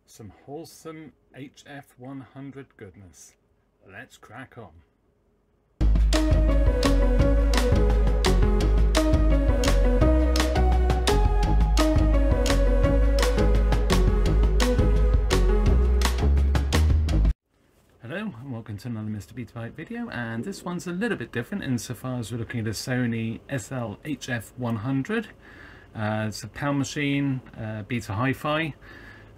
Some wholesome HF100 goodness. Let's crack on. Hello and welcome to another MrBetaByte video, and this one's a little bit different insofar as we're looking at a Sony SL-HF100. It's a pound machine, beta HiFi.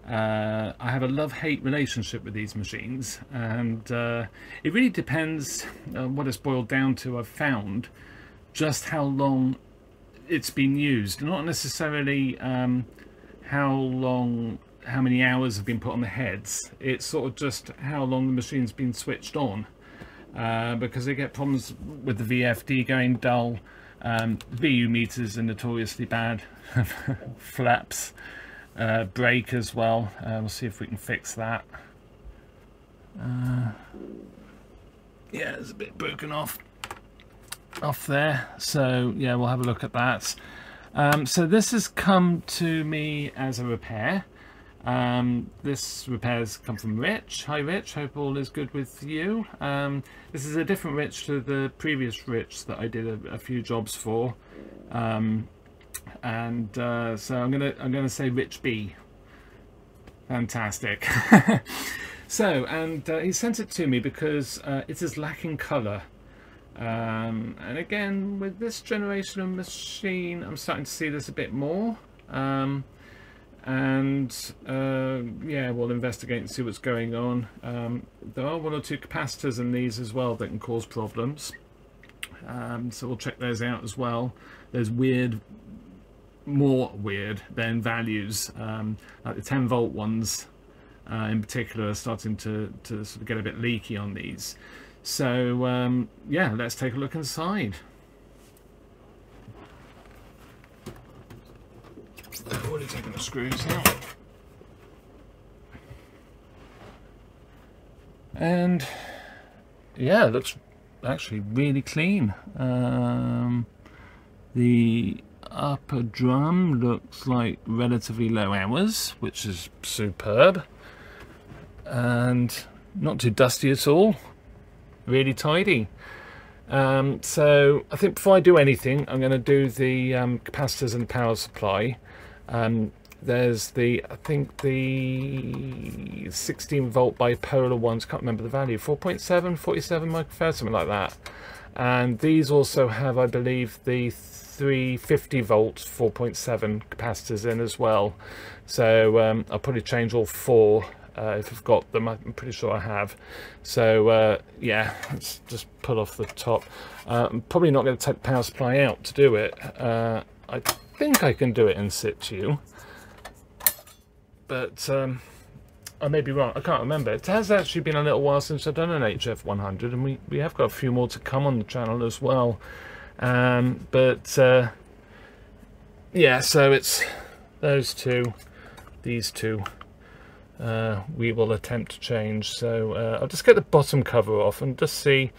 I have a love-hate relationship with these machines, and it really depends what it's boiled down to. I've found just how long it's been used, not necessarily how many hours have been put on the heads. It's sort of just how long the machine's been switched on, because they get problems with the VFD going dull. VU meters are notoriously bad. Flaps break as well. We'll see if we can fix that. Yeah, it's a bit broken off there, so yeah, we'll have a look at that. So this has come to me as a repair. This repair's come from Rich. Hi Rich, hope all is good with you. This is a different Rich to the previous Rich that I did a few jobs for, so I'm gonna say Rich B. Fantastic. So, and he sent it to me because it is lacking colour. And again, with this generation of machine, I'm starting to see this a bit more. Yeah, we'll investigate and see what's going on. There are one or two capacitors in these as well that can cause problems, so we'll check those out as well. There's more weird than values, like the 10 volt ones in particular are starting to sort of get a bit leaky on these. So yeah, let's take a look inside. I've already taken the screws out. And yeah, it looks actually really clean. The upper drum looks like relatively low hours, which is superb. And not too dusty at all. Really tidy. So I think before I do anything, I'm going to do the capacitors and power supply. There's I think the 16 volt bipolar ones, can't remember the value, 4.7, 47 microfarad, something like that. And these also have, I believe, the 350 volt 4.7 capacitors in as well. So I'll probably change all four if I've got them. I'm pretty sure I have. So yeah, let's just pull off the top. I'm probably not going to take the power supply out to do it. I think I can do it in situ, but I may be wrong. I can't remember. It has actually been a little while since I've done an HF100, and we have got a few more to come on the channel as well. Yeah, so it's those two, these two. We will attempt to change. So I'll just get the bottom cover off and just see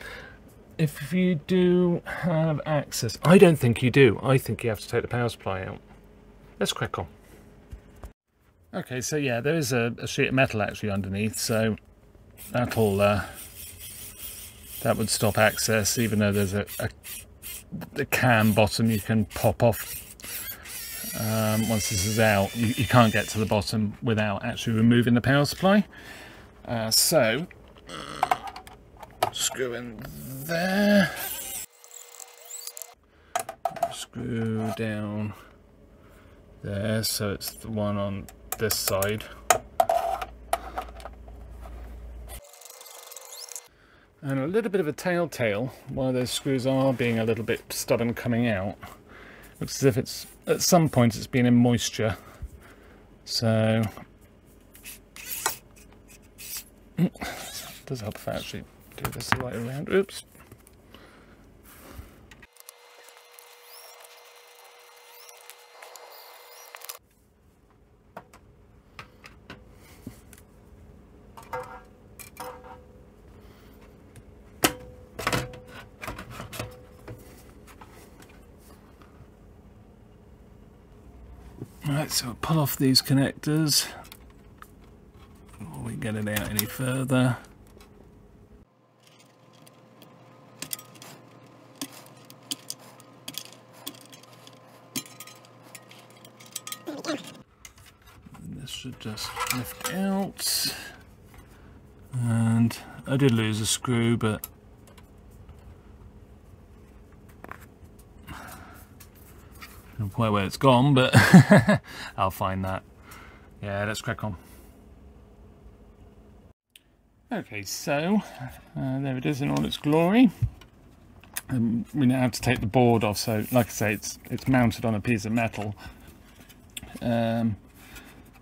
if you do have access. I don't think you do. I think you have to take the power supply out. Let's crack on. Okay, so yeah, there is a sheet of metal actually underneath, so that'll that would stop access, even though there's a cam bottom you can pop off. Once this is out, you can't get to the bottom without actually removing the power supply. So screw in there, screw down there, so it's the one on this side. And a little bit of a telltale, while those screws are being a little bit stubborn coming out, looks as if it's at some point it's been in moisture. So it does help if I actually do this the right around. Oops. Right, so I'll pull off these connectors. really get it out any further. This should just lift out. And I did lose a screw, but I don't know quite where it's gone, but I'll find that. Yeah, let's crack on. Okay, so there it is in all its glory. We now have to take the board off, so like I say, it's mounted on a piece of metal.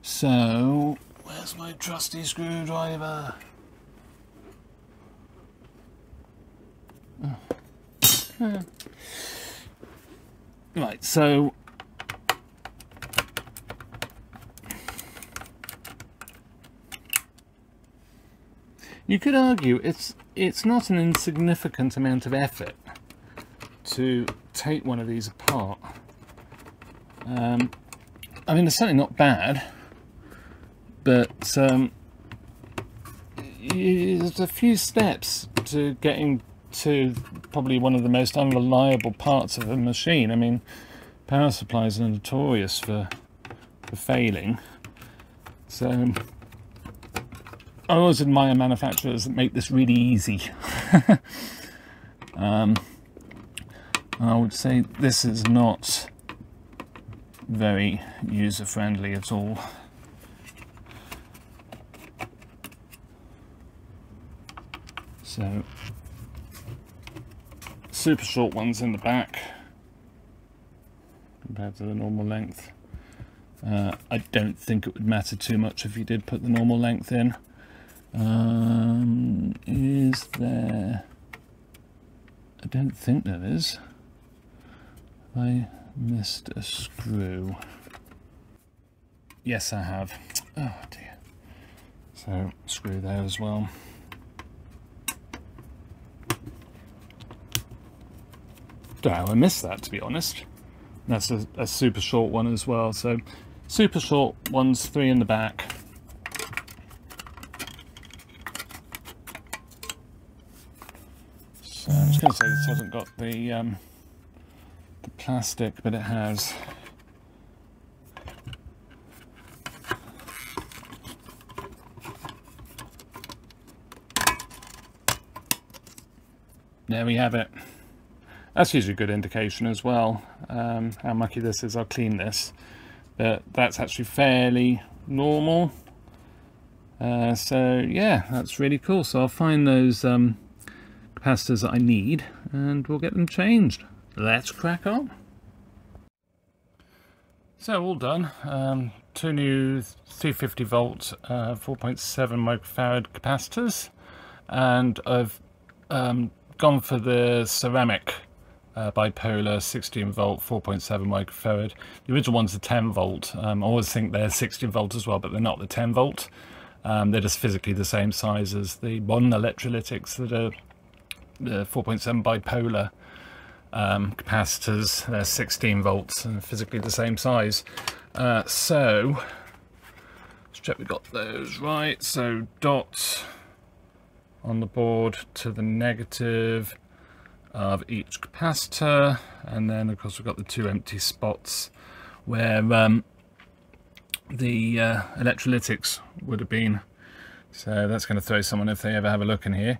So where's my trusty screwdriver? Right, so you could argue it's not an insignificant amount of effort to take one of these apart. I mean, it's certainly not bad, but there's a few steps to getting to probably one of the most unreliable parts of a machine. I mean, power supplies are notorious for failing, so I always admire manufacturers that make this really easy. I would say this is not very user-friendly at all. So, super short ones in the back compared to the normal length. I don't think it would matter too much if you did put the normal length in. Is there? I don't think there is. I missed a screw. Yes, I have. Oh dear. So screw there as well. I missed that, to be honest. That's a super short one as well. So super short ones, 3 in the back. So I'm just going to say this hasn't got the plastic, but it has. There we have it. That's usually a good indication as well. How mucky this is. I'll clean this, but that's actually fairly normal. So yeah, that's really cool. So I'll find those capacitors that I need and we'll get them changed. Let's crack on. So all done. 2 new 350 volt 4.7 microfarad capacitors, and I've gone for the ceramic bipolar 16 volt 4.7 microfarad. The original one's the 10 volt. I always think they're 16 volt as well, but they're not the 10 volt. They're just physically the same size as the modern electrolytics that are the 4.7 bipolar capacitors. They're 16 volts and physically the same size. So let's check we got those right. So dot on the board to the negative of each capacitor, and then of course we've got the 2 empty spots where the electrolytics would have been. So that's going to throw someone if they ever have a look in here.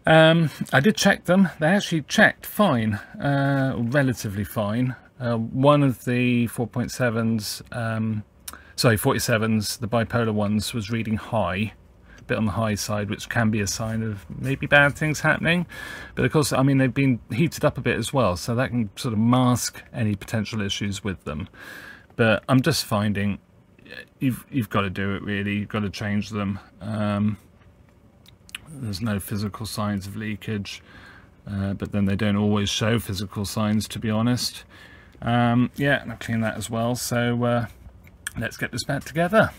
I did check them. They actually checked fine, relatively fine. One of the 4.7s, sorry, 47s, the bipolar ones, was reading high, a bit on the high side, which can be a sign of maybe bad things happening. But of course, I mean, they've been heated up a bit as well, so that can sort of mask any potential issues with them. But I'm just finding you've got to do it, really. You've got to change them. There's no physical signs of leakage, but then they don't always show physical signs, to be honest. Yeah, and I'll clean that as well. So let's get this back together.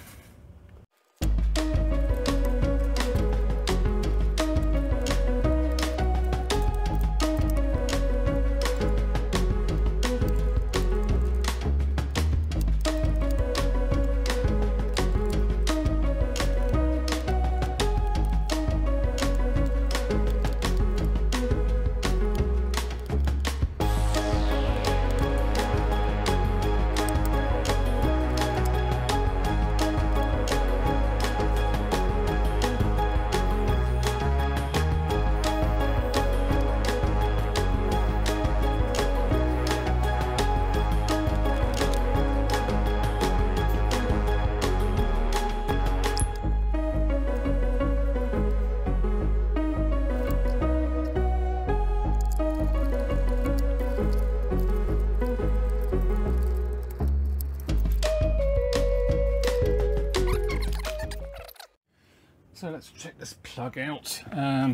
So let's check this plug out.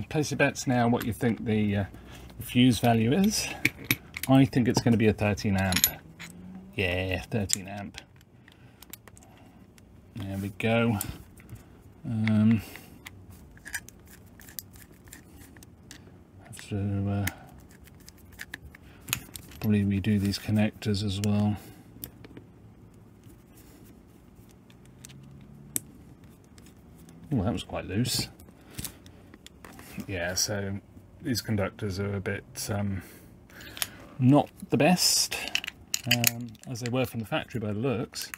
Place your bets now what you think the fuse value is. I think it's going to be a 13 amp. Yeah, 13 amp. There we go. Have to probably redo these connectors as well. Oh, that was quite loose. Yeah, so these conductors are a bit not the best, as they were from the factory by the looks.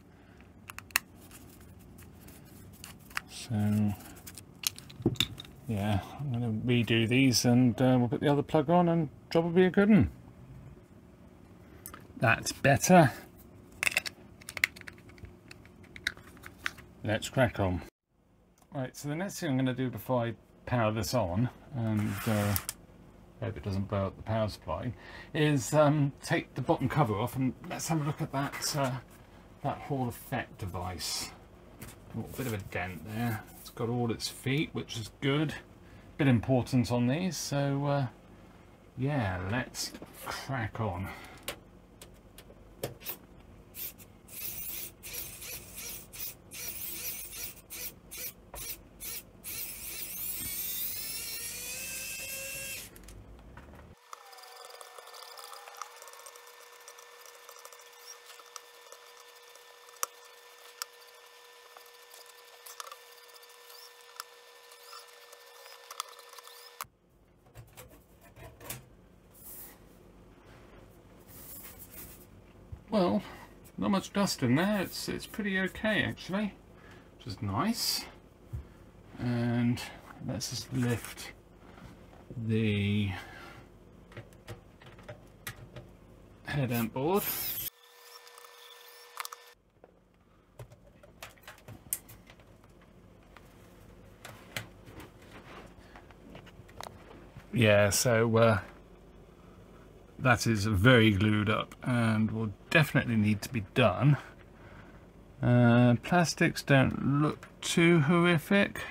So yeah, I'm going to redo these, and we'll put the other plug on, and job will be a good one. That's better. Let's crack on. Right, so the next thing I'm going to do before I power this on, and hope it doesn't blow up the power supply, is take the bottom cover off, and let's have a look at that that Hall effect device. Oh, a bit of a dent there. It's got all its feet, which is good. Bit important on these, so yeah, let's crack on. Well, not much dust in there. It's pretty okay actually, which is nice. And let's just lift the head amp board. Yeah, so that is very glued up and will definitely need to be done. Plastics don't look too horrific.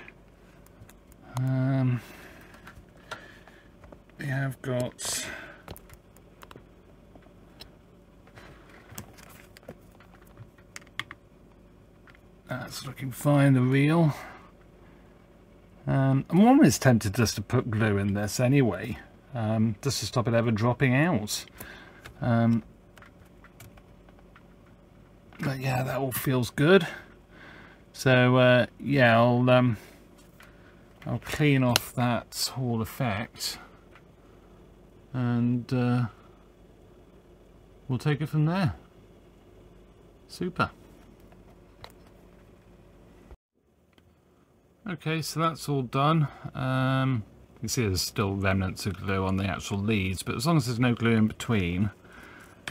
We have got that's looking fine, the reel. I'm almost tempted just to put glue in this anyway, just to stop it ever dropping out. But yeah, that all feels good. So yeah, I'll clean off that Hall effect, and we'll take it from there. Super. Okay, so that's all done. You can see there's still remnants of glue on the actual leads, but as long as there's no glue in between,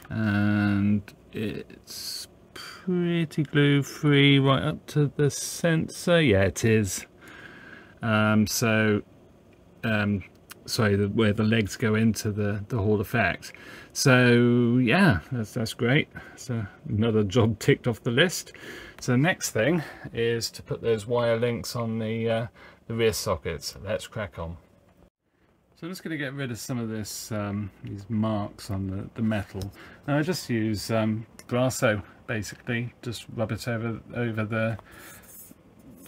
and it's pretty glue free right up to the sensor. Yeah, it is. Sorry, where the legs go into the Hall effect. So yeah, that's great. So another job ticked off the list. So the next thing is to put those wire links on the rear sockets. Let's crack on. So I'm just going to get rid of some of this these marks on the metal. Now I just use Brasso, basically, just rub it over the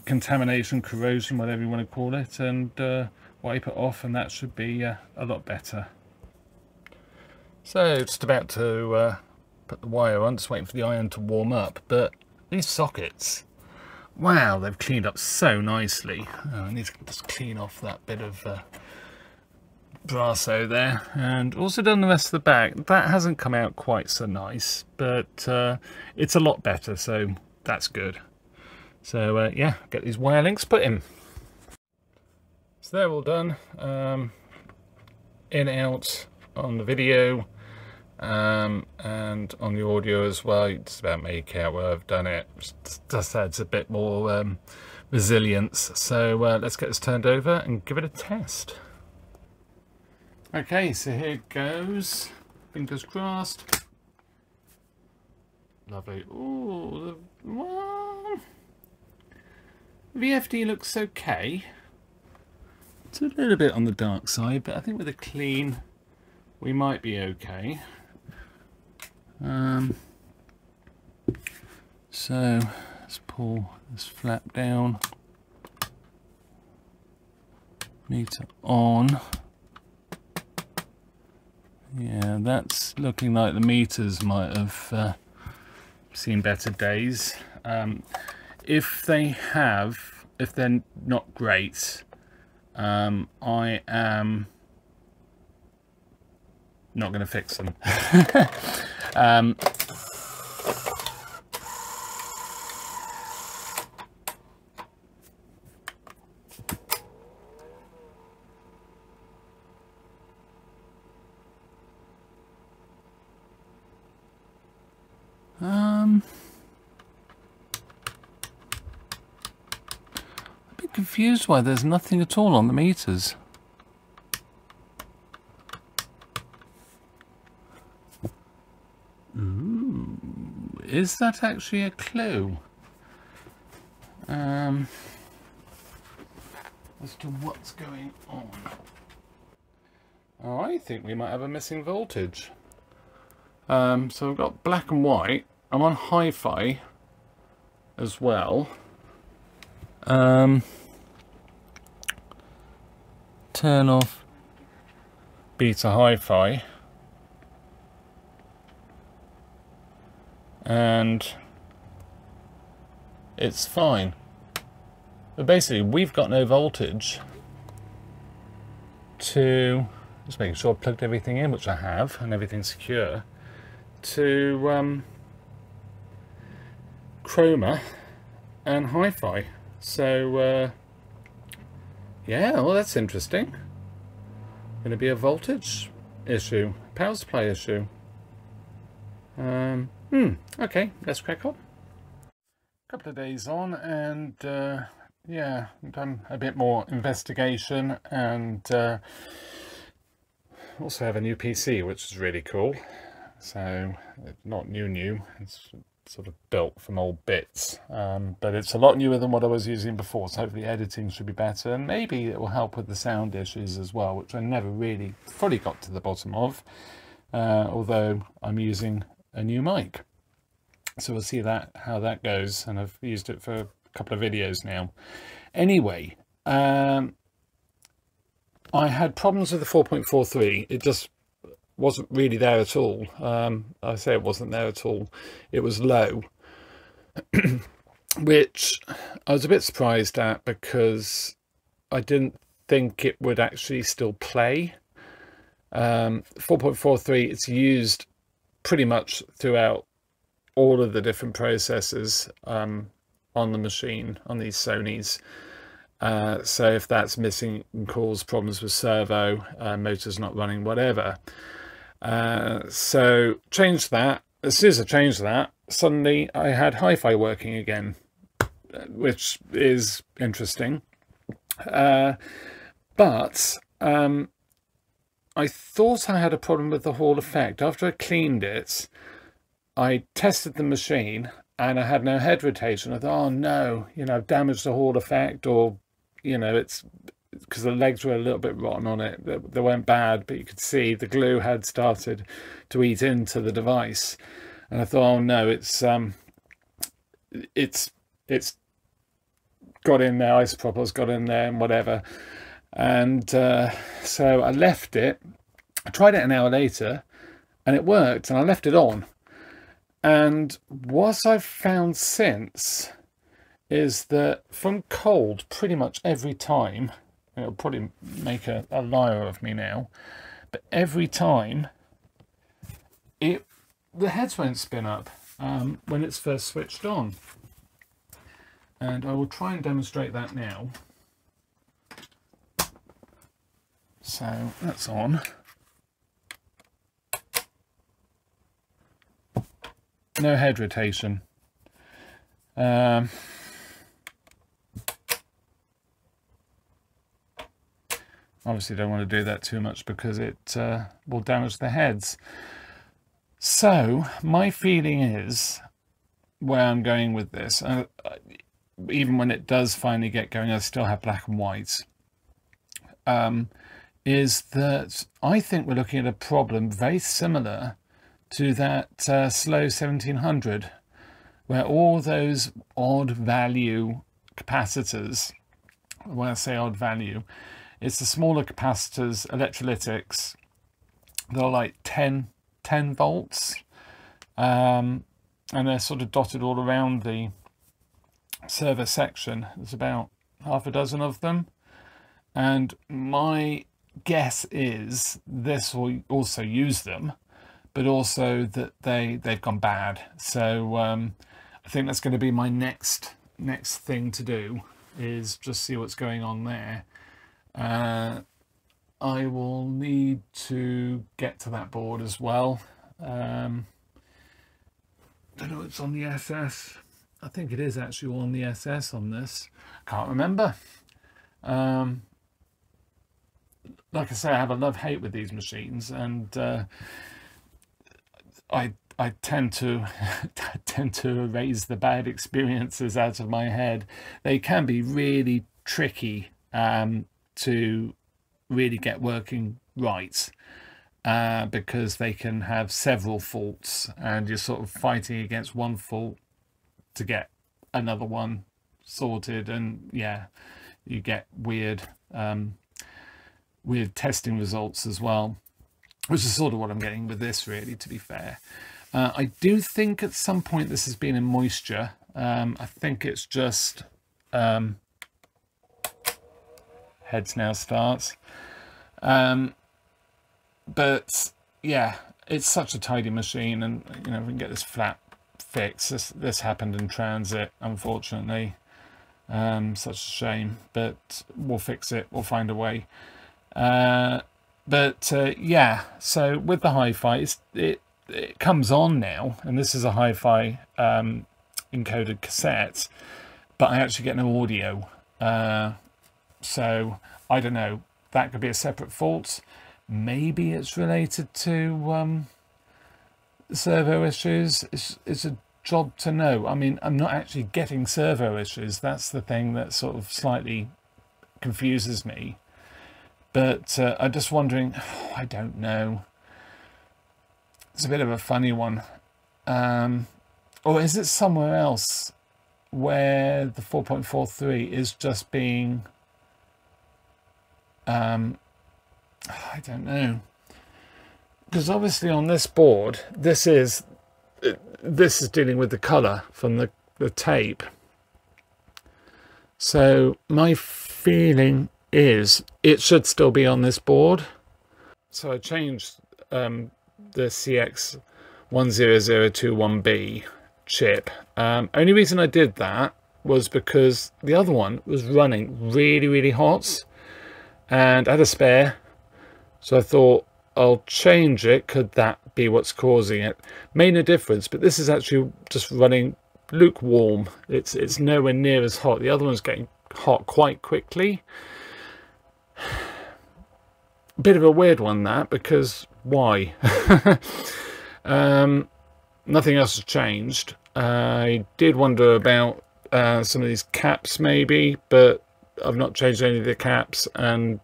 contamination, corrosion, whatever you want to call it, and wipe it off, and that should be a lot better. So just about to put the wire on, just waiting for the iron to warm up, but these sockets, wow, they've cleaned up so nicely. Oh, I need to just clean off that bit of Brasso there, and also done the rest of the back. That hasn't come out quite so nice, but it's a lot better, so that's good. So yeah, get these wire links put in. So they're all done. In, out on the video, and on the audio as well. You just about make out where I've done it. Just adds a bit more resilience. So let's get this turned over and give it a test. Okay, so here it goes. Fingers crossed. Lovely. Ooh, VFD looks okay. It's a little bit on the dark side, but I think with a clean we might be okay. So let's pull this flap down, meter on. Yeah, that's looking like the meters might have seen better days. If they're not great, I am not going to fix them. A bit confused why there's nothing at all on the meters. Ooh, is that actually a clue as to what's going on? Oh, I think we might have a missing voltage. So we've got black and white. I'm on HiFi as well. Turn off beta HiFi. And it's fine. But basically we've got no voltage to, just making sure I've plugged everything in, which I have, and everything's secure, to chroma and HiFi. So yeah, well, that's interesting. Going to be a voltage issue, power supply issue. Okay, let's crack on. A couple of days on, and yeah, done a bit more investigation, and also have a new PC, which is really cool. So not new, it's sort of built from old bits, but it's a lot newer than what I was using before, so hopefully editing should be better, and maybe it will help with the sound issues as well, which I never really fully got to the bottom of, although I'm using a new mic. So we'll see how that goes, and I've used it for a couple of videos now. Anyway, I had problems with the 4.43. It just wasn't really there at all. I say it wasn't there at all. It was low, which I was a bit surprised at, because I didn't think it would actually still play. 4.43, it's used pretty much throughout all of the different processors on the machine, on these Sonys. So if that's missing and cause problems with servo, motors not running, whatever. So changed that. As soon as I changed that, suddenly I had HiFi working again, which is interesting. But I thought I had a problem with the Hall effect. After I cleaned it, I tested the machine and I had no head rotation. I thought, oh no, you know, I've damaged the Hall effect, or, you know, it's because the legs were a little bit rotten on it. They weren't bad, but you could see the glue had started to eat into the device. And I thought, oh no, it's got in there, isopropyl's got in there and whatever. And so I left it. I tried it an hour later and it worked, and I left it on. And what I've found since is that from cold, pretty much every time, it'll probably make a liar of me now, but every time the heads won't spin up when it's first switched on. And I will try and demonstrate that now. So that's on. No head rotation. Obviously don't want to do that too much because it will damage the heads. So my feeling is, where I'm going with this, even when it does finally get going, I still have black and whites, is that I think we're looking at a problem very similar to that slow 1700, where all those odd value capacitors, when I say odd value, it's the smaller capacitors, electrolytics, they're like 10 volts, and they're sort of dotted all around the server section. There's about half a dozen of them, and my guess is this will also use them, but also that they've gone bad. So I think that's going to be my next thing to do, is just see what's going on there. I will need to get to that board as well. Don't know, it's on the SS. I think it is actually all on the SS on this. Can't remember. Like I say, I have a love-hate with these machines, and I tend to erase the bad experiences out of my head. They can be really tricky to really get working right, because they can have several faults, and you're sort of fighting against one fault to get another one sorted, and yeah, you get weird testing results as well, which is sort of what I'm getting with this, really, to be fair. I do think at some point this has been in moisture. I think it's just heads now starts, but yeah, it's such a tidy machine, and you know, we can get this flap fixed. This happened in transit, unfortunately. Such a shame, but we'll fix it, we'll find a way. Yeah, so with the HiFi, it comes on now, and this is a HiFi encoded cassette, but I actually get no audio. So I don't know, that could be a separate fault. Maybe it's related to servo issues. It's a job to know. I mean, I'm not actually getting servo issues. That's the thing that sort of slightly confuses me. But I'm just wondering, I don't know. It's a bit of a funny one. Or is it somewhere else where the 4.43 is just being... I don't know. Because obviously on this board, this is dealing with the colour from the tape. So my feeling is it should still be on this board. So I changed the CX10021B chip. Only reason I did that was because the other one was running really hot, and I had a spare, so I thought I'll change it. Could that be what's causing it? Made no difference, but this is actually just running lukewarm. It's nowhere near as hot. The other one's getting hot quite quickly. Bit of a weird one, that, because why? Nothing else has changed. I did wonder about some of these caps maybe, but I've not changed any of the caps, and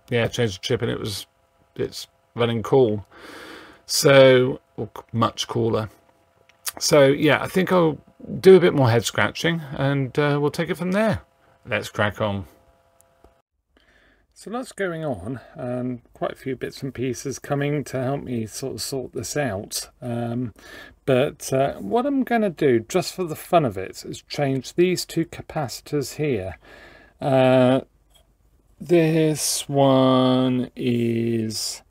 yeah, changed the chip, and it's running cool, so, or much cooler. So yeah, I think I'll do a bit more head scratching, and we'll take it from there. Let's crack on. So lots going on, and quite a few bits and pieces coming to help me sort of sort this out. But what I'm going to do, just for the fun of it, is change these two capacitors here. This one is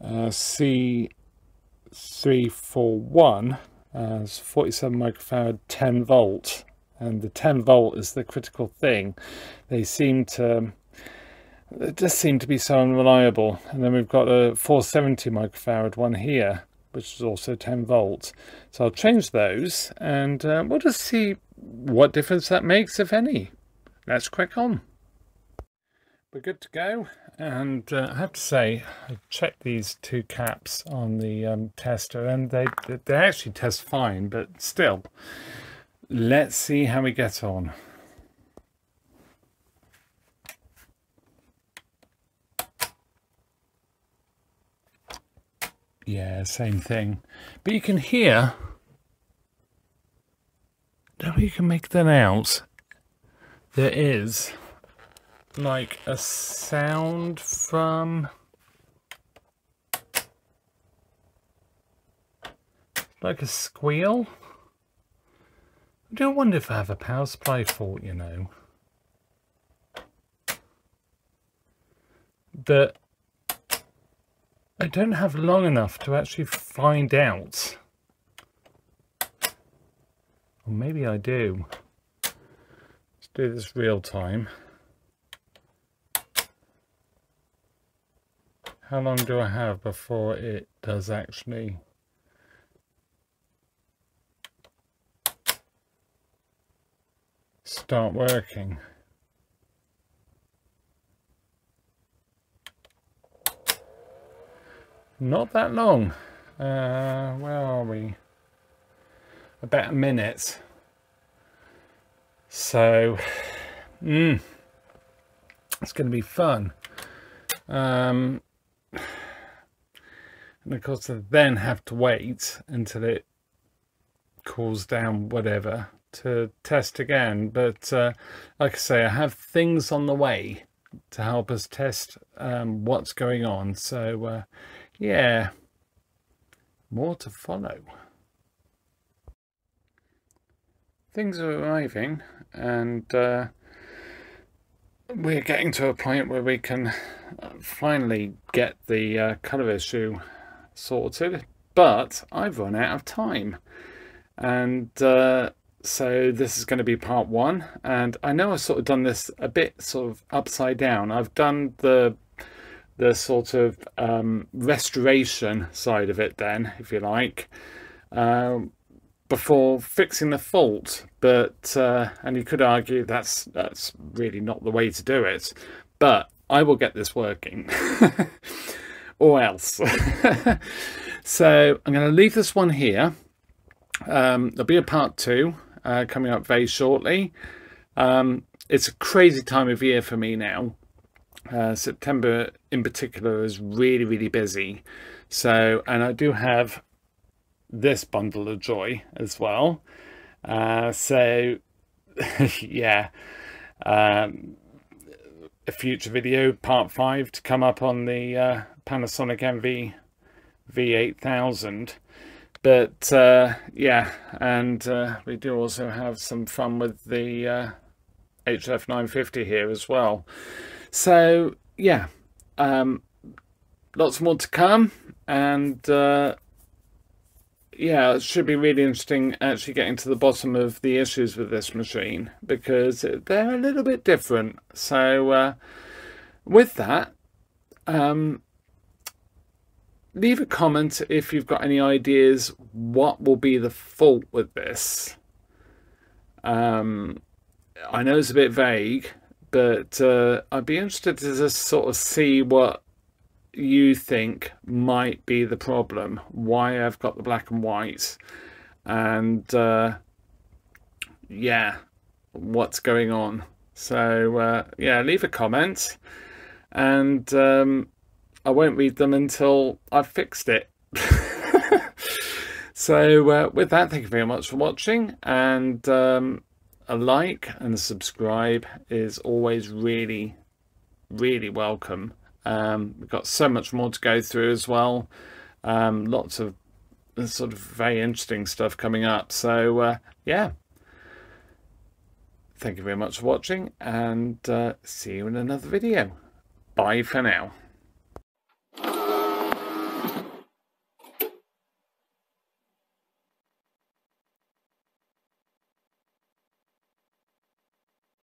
C341, it's 47 microfarad, 10 volt, and the 10 volt is the critical thing. They just seem to be so unreliable. And then we've got a 470 microfarad one here, which is also 10 volts. So I'll change those, and we'll just see what difference that makes, if any. Let's crack on. We're good to go, and I have to say, I checked these two caps on the tester, and they actually test fine, but still, let's see how we get on. Yeah, same thing. But you can hear, don't you can make that out, there is like a sound from, like a squeal. I do wonder if I have a power supply fault, you know. That I don't have long enough to actually find out. Or maybe I do. Let's do this real time. How long do I have before it does actually start working? Not that long. Where are we? About a minute. So, it's going to be fun. And of course, I then have to wait until it cools down, whatever, to test again. But like I say, I have things on the way to help us test what's going on. So, yeah, more to follow. Things are arriving, and we're getting to a point where we can finally get the colour issue sorted, but I've run out of time, and so this is going to be part one. And I know I've sort of done this a bit sort of upside down. I've done the sort of restoration side of it then, if you like, before fixing the fault. But and you could argue that's really not the way to do it, but I will get this working or else. So I'm going to leave this one here. There'll be a part two coming up very shortly. It's a crazy time of year for me now. September in particular is really busy. So, and I do have this bundle of joy as well. So yeah, a future video, part 5, to come up on the Panasonic NV-V8000. But yeah, and we do also have some fun with the HF950 here as well. So yeah, lots more to come, and yeah, it should be really interesting actually getting to the bottom of the issues with this machine, because they're a little bit different. So with that, leave a comment if you've got any ideas what will be the fault with this. I know it's a bit vague, but I'd be interested to just sort of see what you think might be the problem, why I've got the black and white, and yeah, what's going on. So yeah, leave a comment, and I won't read them until I've fixed it. So with that, thank you very much for watching, and a like and a subscribe is always really welcome. We've got so much more to go through as well. Lots of sort of very interesting stuff coming up. So yeah, thank you very much for watching, and see you in another video. Bye for now.